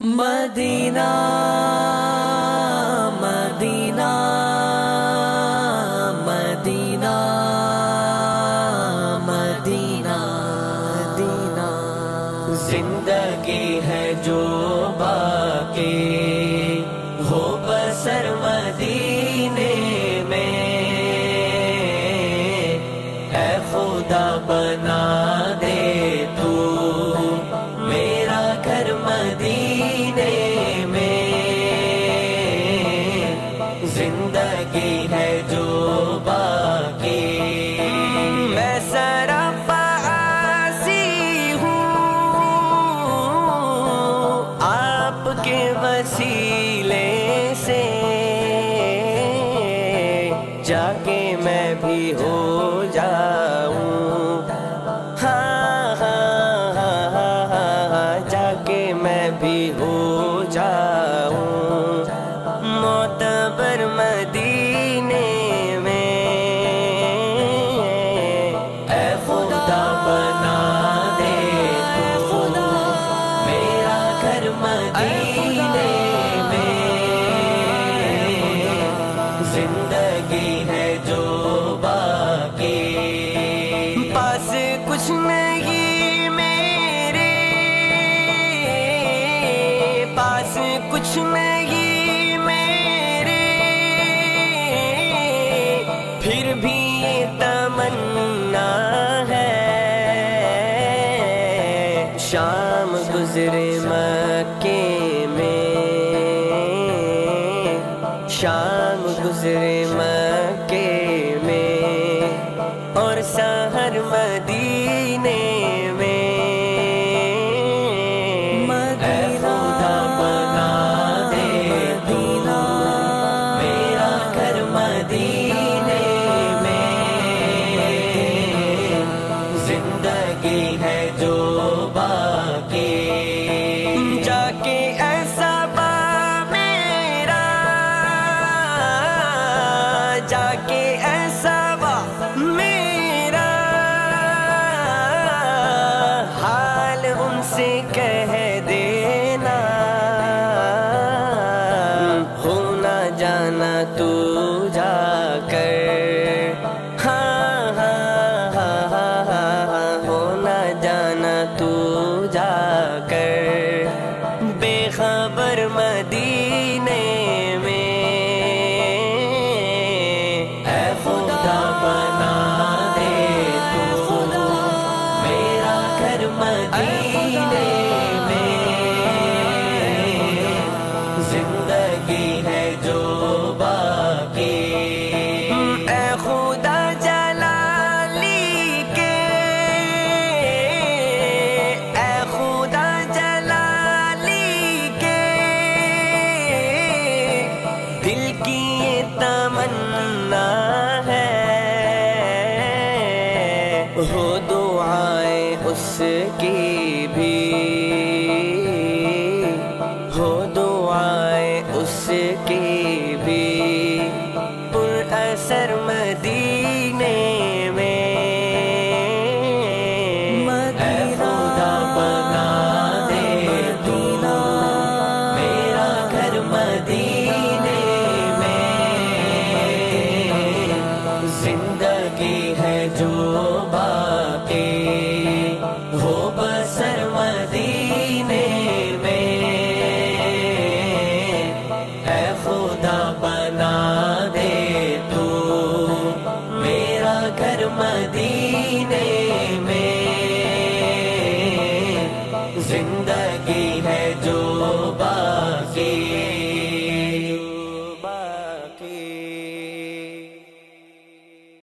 مدینہ مدینہ مدینہ مدینہ مدینہ زندگی ہے جو باقی ہو بسر مدینے میں، اے خدا بنا دے تو میرا گھر مدینے میں، زندگی ہے جو باقی میں سراپا عاصی ہوں، آپ کے وسیلے سے جا کے میں بھی ہو جاؤں، ہاں ہاں ہاں ہاں جا کے میں بھی ہو جاؤں معتبر مدینے میں، اے خدا بنا دے تو میرا گھر مدینے میں، زندگی ہے جو باقی پاس کچھ نہیں میرے، پاس کچھ نہیں میرے، پھر بھی یہ تمنا ہے شام گزرے مکے میں، شام گزرے مکے میں اور سحر مدینے میں، اے خدا بنا دے تو میرا گھر مدینے میں، زندگی ہے جو باقی جا کے ایسا جا کے ایسا میرا حال ان سے کہہ دینا، ہونا جانا تو جا کر، ہاں ہاں ہاں ہاں ہاں ہونا جانا تو جا کر بے خبر مدینے میں، خدا بنا دے تو میرا گھر مدینے میں، زندگی ہے جو باقی اے خدا جلالی کے، اے خدا جلالی کے دل کی یہ تمنا ہو دعائیں اس کی بھی، ہو دعائیں اس کی بھی پر اثر مدینے میں، اے خدا بنا دے تو میرا گھر مدینے میں، زندگی ہے جو باقی ہو بسر مدینے میں، اے خدا بنا دے تو میرا گھر مدینے میں،